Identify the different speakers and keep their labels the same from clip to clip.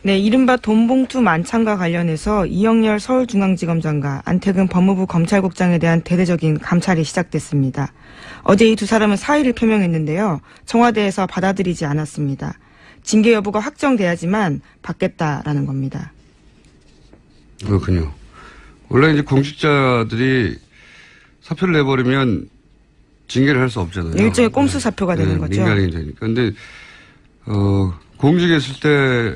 Speaker 1: 네, 이른바 돈봉투 만찬과 관련해서 이영렬 서울중앙지검장과 안태근 법무부 검찰국장에 대한 대대적인 감찰이 시작됐습니다. 어제 이 두 사람은 사의를 표명했는데요. 청와대에서 받아들이지 않았습니다. 징계 여부가 확정돼야지만 받겠다라는 겁니다.
Speaker 2: 그렇군요. 원래 이제 공직자들이 사표를 내버리면 징계를 할 수 없잖아요.
Speaker 1: 일종의 꼼수 사표가 되는 거죠.
Speaker 2: 민간인이 되니까. 근데 공직에 있을 때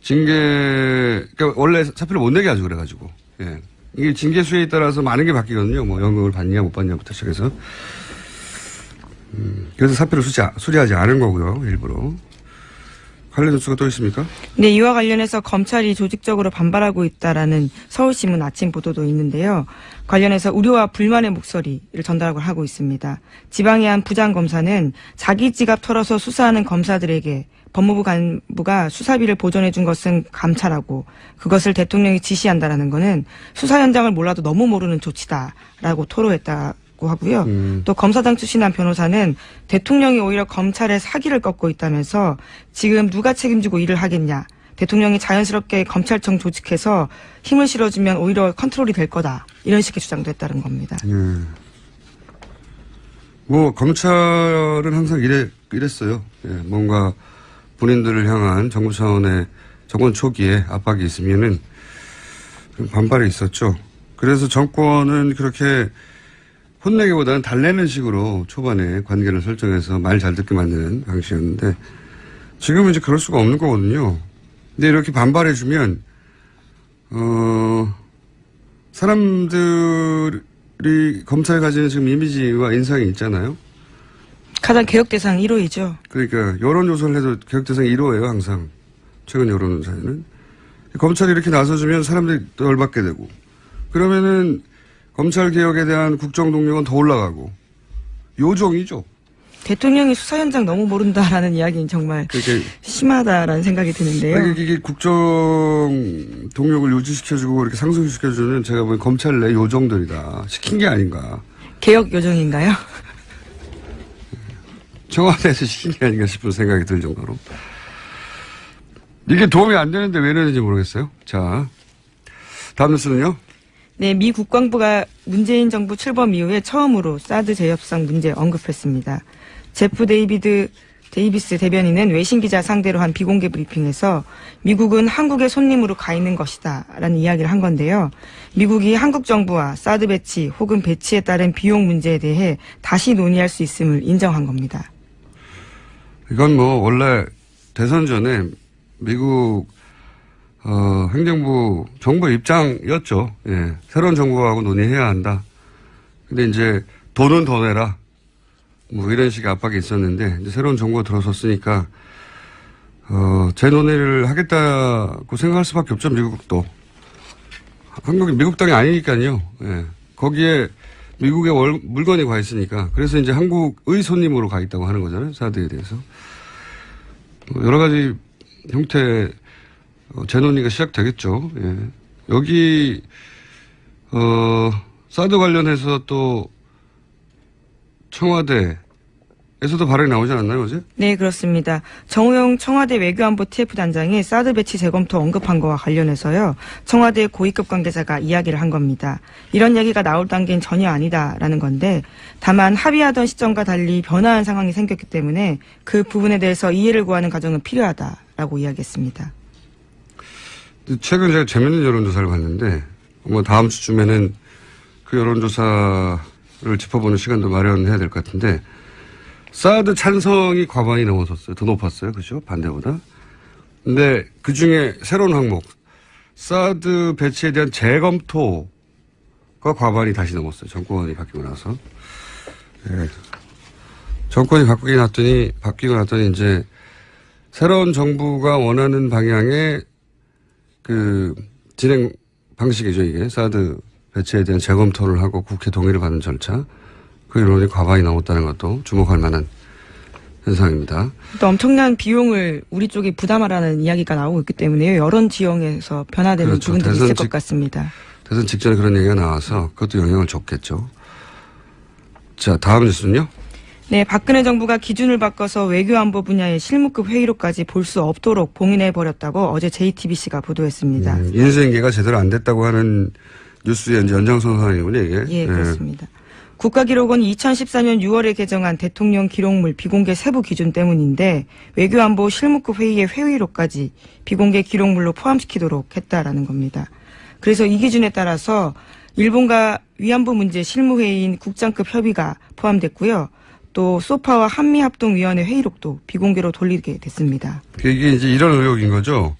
Speaker 2: 그러니까 원래 사표를 못 내게 하죠, 그래가지고. 예. 이게 징계 수에 따라서 많은 게 바뀌거든요. 뭐 연금을 받냐 못 받냐부터 시작해서. 그래서 사표를 수리하지 않은 거고요, 일부러. 관련 뉴스가 또 있습니까?
Speaker 1: 네, 이와 관련해서 검찰이 조직적으로 반발하고 있다라는 서울신문 아침 보도도 있는데요. 관련해서 우려와 불만의 목소리를 전달하고 하고 있습니다. 지방의 한 부장검사는 자기 지갑 털어서 수사하는 검사들에게 법무부 간부가 수사비를 보존해 준 것은 감찰하고 그것을 대통령이 지시한다라는 것은 수사 현장을 몰라도 너무 모르는 조치다라고 토로했다고 하고요. 또 검사장 출신한 변호사는 대통령이 오히려 검찰의 사기를 꺾고 있다면서 지금 누가 책임지고 일을 하겠냐. 대통령이 자연스럽게 검찰청 조직해서 힘을 실어주면 오히려 컨트롤이 될 거다. 이런 식의 주장도 했다는 겁니다.
Speaker 2: 뭐 검찰은 항상 이랬어요. 예, 뭔가 본인들을 향한 정부 차원의 정권 초기에 압박이 있으면은 반발이 있었죠. 그래서 정권은 그렇게 혼내기보다는 달래는 식으로 초반에 관계를 설정해서 말 잘 듣게 만드는 방식이었는데 지금은 이제 그럴 수가 없는 거거든요. 근데 이렇게 반발해주면 사람들이 검찰에 가지는 지금 이미지와 인상이 있잖아요.
Speaker 1: 가장 개혁 대상 1호이죠.
Speaker 2: 그러니까 여론조사를 해도 개혁 대상 1호예요, 항상. 최근 여론조사에는. 검찰이 이렇게 나서주면 사람들이 더 열받게 되고 그러면은 검찰 개혁에 대한 국정 동력은 더 올라가고 요정이죠.
Speaker 1: 대통령이 수사 현장 너무 모른다라는 이야기는 정말 심하다라는 생각이 드는데요.
Speaker 2: 이게 국정 동력을 유지시켜주고 이렇게 상승시켜주는 제가 보기엔 검찰 내 요정들이다. 시킨 게 아닌가.
Speaker 1: 개혁 요정인가요?
Speaker 2: 청와대에서 시킨 게 아닌가 싶은 생각이 들 정도로. 이게 도움이 안 되는데 왜 이러는지 모르겠어요. 자, 다음 뉴스는요.
Speaker 1: 네, 미 국방부가 문재인 정부 출범 이후에 처음으로 사드 재협상 문제 언급했습니다. 제프 데이비스 대변인은 외신 기자 상대로 한 비공개 브리핑에서 미국은 한국의 손님으로 가 있는 것이다 라는 이야기를 한 건데요. 미국이 한국 정부와 사드 배치 혹은 배치에 따른 비용 문제에 대해 다시 논의할 수 있음을 인정한 겁니다.
Speaker 2: 이건 뭐 원래 대선 전에 미국 행정부 정부 입장이었죠. 예. 새로운 정부하고 논의해야 한다. 근데 이제 돈은 더 내라. 뭐 이런 식의 압박이 있었는데 이제 새로운 정부가 들어섰으니까 재논의를 하겠다고 생각할 수밖에 없죠. 미국도. 한국이 미국 땅이 아니니까요. 예. 거기에 미국의 물건이 가 있으니까 그래서 이제 한국의 손님으로 가 있다고 하는 거잖아요. 사드에 대해서. 여러 가지 형태의 재논의가 시작되겠죠. 예. 여기 사드 관련해서 또 청와대에서도 발언이 나오지 않았나요, 어제?
Speaker 1: 네, 그렇습니다. 정우영 청와대 외교안보 TF단장이 사드 배치 재검토 언급한 거와 관련해서요. 청와대 고위급 관계자가 이야기를 한 겁니다. 이런 얘기가 나올 단계는 전혀 아니다라는 건데 다만 합의하던 시점과 달리 변화한 상황이 생겼기 때문에 그 부분에 대해서 이해를 구하는 과정은 필요하다라고 이야기했습니다.
Speaker 2: 최근 제가 재밌는 여론조사를 봤는데 뭐 다음 주쯤에는 그 여론조사를 짚어보는 시간도 마련해야 될 것 같은데 사드 찬성이 과반이 넘어섰어요. 더 높았어요. 그죠? 반대보다. 근데 그 중에 새로운 항목 사드 배치에 대한 재검토가 과반이 다시 넘었어요. 정권이 바뀌고 나서. 네. 정권이 바뀌고 났더니 이제 새로운 정부가 원하는 방향의 그 진행 방식이죠. 이게 사드 배치에 대한 재검토를 하고 국회 동의를 받는 절차. 그 여론이 과반이 넘었다는 것도 주목할 만한 현상입니다.
Speaker 1: 또 엄청난 비용을 우리 쪽이 부담하라는 이야기가 나오고 있기 때문에 여론 지형에서 변화되는
Speaker 2: 그렇죠.
Speaker 1: 부분들이 있을 것 같습니다.
Speaker 2: 대선 직전에 그런 얘기가 나와서 그것도 영향을 줬겠죠. 자, 다음 뉴스는요?
Speaker 1: 네, 박근혜 정부가 기준을 바꿔서 외교안보 분야의 실무급 회의로까지 볼 수 없도록 봉인해버렸다고 어제 JTBC가 보도했습니다.
Speaker 2: 인수인계가 제대로 안 됐다고 하는 뉴스의 이제 연장선상이군요, 이게.
Speaker 1: 예, 그렇습니다. 국가기록원이 2014년 6월에 개정한 대통령 기록물 비공개 세부 기준 때문인데 외교안보 실무급 회의의 회의로까지 비공개 기록물로 포함시키도록 했다라는 겁니다. 그래서 이 기준에 따라서 일본과 위안부 문제 실무회의인 국장급 협의가 포함됐고요. 또 소파와 한미합동위원회 회의록도 비공개로 돌리게 됐습니다.
Speaker 2: 이게 이제 이런 의혹인 거죠.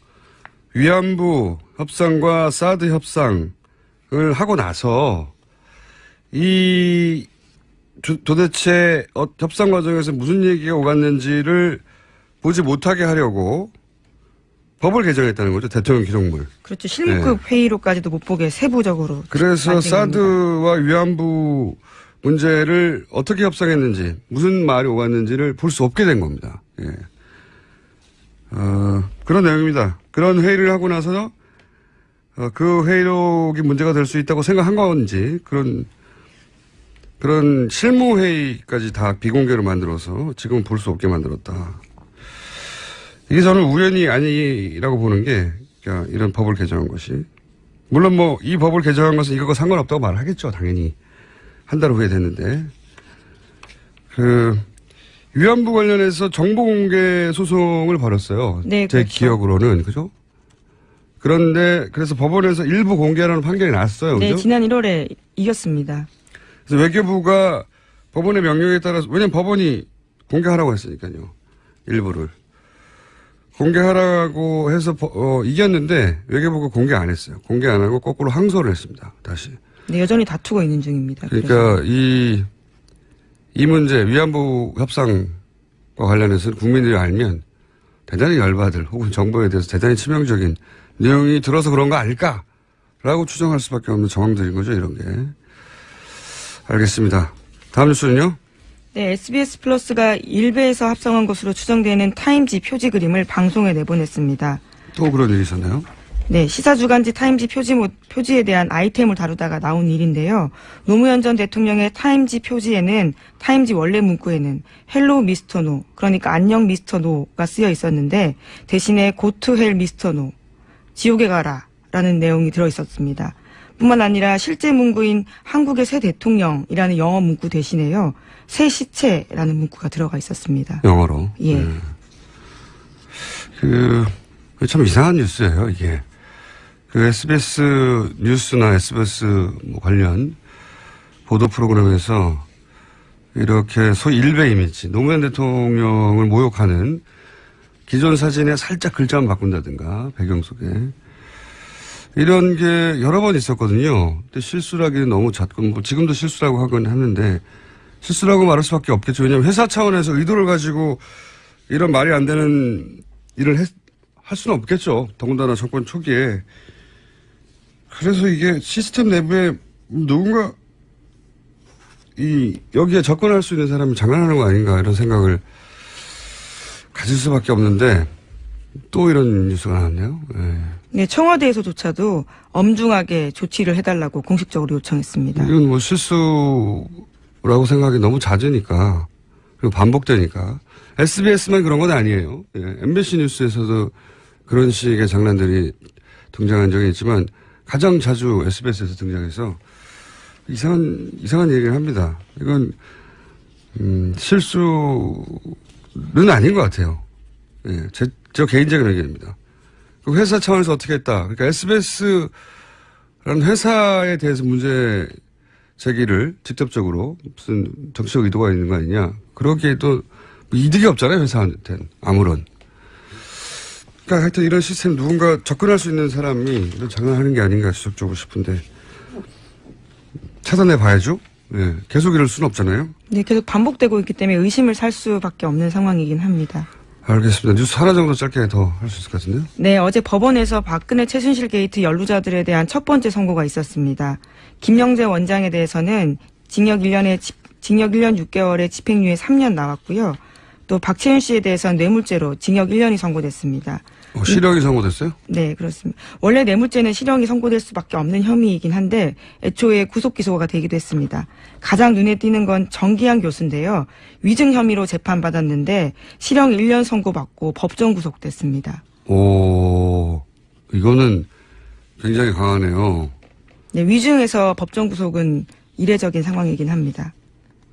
Speaker 2: 위안부 협상과 사드 협상을 하고 나서 도대체 협상 과정에서 무슨 얘기가 오갔는지를 보지 못하게 하려고 법을 개정했다는 거죠. 대통령 기록물.
Speaker 1: 그렇죠. 실무급 회의로까지도 못 보게 세부적으로.
Speaker 2: 그래서 사드와 위안부 문제를 어떻게 협상했는지 무슨 말이 오갔는지를 볼 수 없게 된 겁니다. 예. 그런 내용입니다. 그런 회의를 하고 나서 그 회의록이 문제가 될 수 있다고 생각한 건지 그런 실무회의까지 다 비공개로 만들어서 지금 볼 수 없게 만들었다. 이게 저는 우연이 아니라고 보는 게 그러니까 이런 법을 개정한 것이. 물론 뭐 이 법을 개정한 것은 이거와 상관없다고 말하겠죠. 당연히. 한 달 후에 됐는데. 위안부 관련해서 정보 공개 소송을 벌였어요.
Speaker 1: 네,
Speaker 2: 제
Speaker 1: 그렇죠.
Speaker 2: 기억으로는. 그죠? 그런데 그래서 법원에서 일부 공개하라는 판결이 났어요.
Speaker 1: 네,
Speaker 2: 그죠?
Speaker 1: 지난 1월에 이겼습니다.
Speaker 2: 그래서 외교부가 법원의 명령에 따라서, 왜냐면 법원이 공개하라고 했으니까요. 일부를. 공개하라고 해서 이겼는데 외교부가 공개 안 했어요. 공개 안 하고 거꾸로 항소를 했습니다. 다시.
Speaker 1: 네, 여전히 다투고 있는 중입니다.
Speaker 2: 그러니까 이 문제 위안부 협상과 관련해서는 국민들이 알면 대단히 열받을 혹은 정부에 대해서 대단히 치명적인 내용이 들어서 그런 거 아닐까라고 추정할 수밖에 없는 정황들인 거죠. 이런 게. 알겠습니다. 다음 뉴스는요.
Speaker 1: 네, SBS 플러스가 일베에서 합성한 것으로 추정되는 타임지 표지 그림을 방송에 내보냈습니다.
Speaker 2: 또 그런 일이 있었나요?
Speaker 1: 네, 시사주간지 타임지 표지에 대한 아이템을 다루다가 나온 일인데요. 노무현 전 대통령의 타임지 표지에는 타임지 원래 문구에는 헬로 미스터 노, 그러니까 안녕 미스터 노가 쓰여 있었는데 대신에 고투 헬 미스터 노, 지옥에 가라라는 내용이 들어 있었습니다. 뿐만 아니라 실제 문구인 한국의 새 대통령이라는 영어 문구 대신에요. 새 시체라는 문구가 들어가 있었습니다.
Speaker 2: 영어로.
Speaker 1: 예.
Speaker 2: 참 이상한 뉴스예요, 이게. SBS 뉴스나 SBS 관련 보도 프로그램에서 이렇게 소위 일베 이미지, 노무현 대통령을 모욕하는 기존 사진에 살짝 글자만 바꾼다든가, 배경 속에. 이런 게 여러 번 있었거든요. 근데 실수라기는 너무 잦고, 뭐 지금도 실수라고 하긴 하는데, 실수라고 말할 수밖에 없겠죠. 왜냐하면 회사 차원에서 의도를 가지고 이런 말이 안 되는 일을 할 수는 없겠죠. 더군다나 정권 초기에. 그래서 이게 시스템 내부에 누군가 여기에 접근할 수 있는 사람이 장난하는 거 아닌가 이런 생각을 가질 수밖에 없는데 또 이런 뉴스가 나왔네요. 네.
Speaker 1: 네, 청와대에서조차도 엄중하게 조치를 해달라고 공식적으로 요청했습니다.
Speaker 2: 이건 뭐 실수라고 생각이 너무 잦으니까 그리고 반복되니까 SBS만 그런 건 아니에요. 예, MBC 뉴스에서도 그런 식의 장난들이 등장한 적이 있지만 가장 자주 SBS에서 등장해서 이상한 얘기를 합니다. 이건 실수는 아닌 것 같아요. 예, 저 개인적인 의견입니다. 그 회사 차원에서 어떻게 했다. 그러니까 SBS라는 회사에 대해서 문제 제기를 직접적으로 무슨 정치적 의도가 있는 거 아니냐. 그러기에도 이득이 없잖아요. 회사한테는 아무런. 그러니까 하여튼 이런 시스템 누군가 접근할 수 있는 사람이 이런 장난하는 게 아닌가 지적적으로 싶은데 차단해 봐야죠. 네, 계속 이럴 수는 없잖아요.
Speaker 1: 네, 계속 반복되고 있기 때문에 의심을 살 수밖에 없는 상황이긴 합니다.
Speaker 2: 알겠습니다. 뉴스 하나 정도 짧게 더 할 수 있을 것 같은데요.
Speaker 1: 네, 어제 법원에서 박근혜 최순실 게이트 연루자들에 대한 첫 번째 선고가 있었습니다. 김영재 원장에 대해서는 징역 1년 6개월에 집행유예 3년 나왔고요. 또 박채윤 씨에 대해서는 뇌물죄로 징역 1년이 선고됐습니다.
Speaker 2: 실형이 선고됐어요?
Speaker 1: 네, 그렇습니다. 원래 뇌물죄는 실형이 선고될 수밖에 없는 혐의이긴 한데 애초에 구속 기소가 되기도 했습니다. 가장 눈에 띄는 건 정기한 교수인데요. 위증 혐의로 재판받았는데 실형 1년 선고받고 법정 구속됐습니다.
Speaker 2: 오, 이거는 굉장히 강하네요.
Speaker 1: 네, 위증에서 법정 구속은 이례적인 상황이긴 합니다.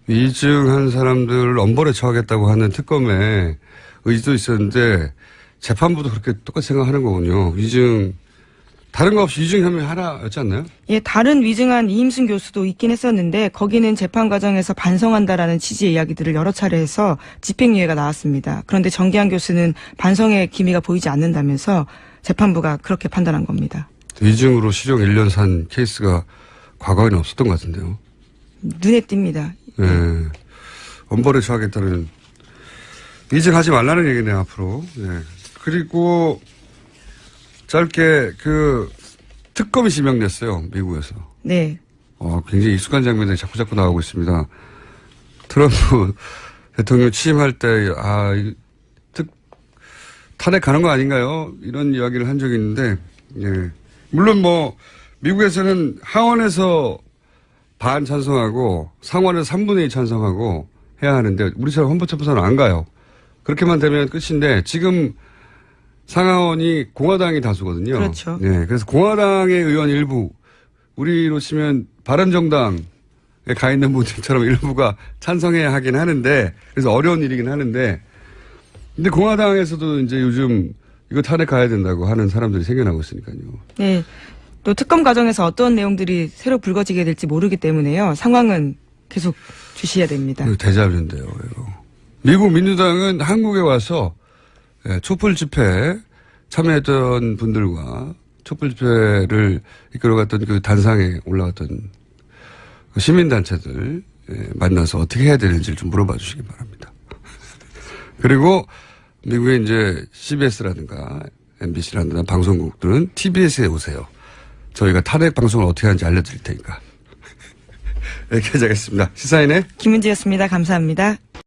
Speaker 2: 위증한 사람들을 엄벌에 처하겠다고 하는 특검에 의지도 있었는데 재판부도 그렇게 똑같이 생각하는 거군요. 위증, 다른 거 없이 위증 혐의 하나였지 않나요?
Speaker 1: 예, 다른 위증한 이임순 교수도 있긴 했었는데 거기는 재판 과정에서 반성한다라는 취지의 이야기들을 여러 차례 해서 집행유예가 나왔습니다. 그런데 정기한 교수는 반성의 기미가 보이지 않는다면서 재판부가 그렇게 판단한 겁니다.
Speaker 2: 위증으로 실형 1년 산 케이스가 과거에는 없었던 것 같은데요.
Speaker 1: 눈에 띕니다.
Speaker 2: 예. 엄벌에 처하겠다는, 위증하지 말라는 얘기네요, 앞으로. 예. 그리고 짧게 특검이 지명됐어요, 미국에서.
Speaker 1: 네.
Speaker 2: 굉장히 익숙한 장면들이 자꾸 나오고 있습니다. 트럼프 대통령 취임할 때, 탄핵 가는 거 아닌가요? 이런 이야기를 한 적이 있는데, 예. 물론 미국에서는 하원에서 반 찬성하고 상원에서 3분의 2 찬성하고 해야 하는데, 우리처럼 헌법재판소는 안 가요. 그렇게만 되면 끝인데, 지금 상하원이 공화당이 다수거든요.
Speaker 1: 그렇죠.
Speaker 2: 예. 그래서 공화당의 의원 일부, 우리로 치면 바른정당에 가 있는 분들처럼 일부가 찬성해야 하긴 하는데, 그래서 어려운 일이긴 하는데, 근데 공화당에서도 이제 요즘 이거 탄핵 가야 된다고 하는 사람들이 생겨나고 있으니까요.
Speaker 1: 네. 또 특검 과정에서 어떤 내용들이 새로 불거지게 될지 모르기 때문에요. 상황은 계속 주시해야 됩니다.
Speaker 2: 데자뷰인데요. 이거. 미국 민주당은 한국에 와서 촛불 집회에 참여했던 분들과 촛불 집회를 이끌어갔던 그 단상에 올라갔던 그 시민단체들 만나서 어떻게 해야 되는지를 좀 물어봐 주시기 바랍니다. 그리고 미국의 이제 CBS라든가 MBC라든가 방송국들은 TBS에 오세요. 저희가 탄핵 방송을 어떻게 하는지 알려드릴 테니까. 여기까지 하겠습니다. 시사인의
Speaker 1: 김은지였습니다. 감사합니다.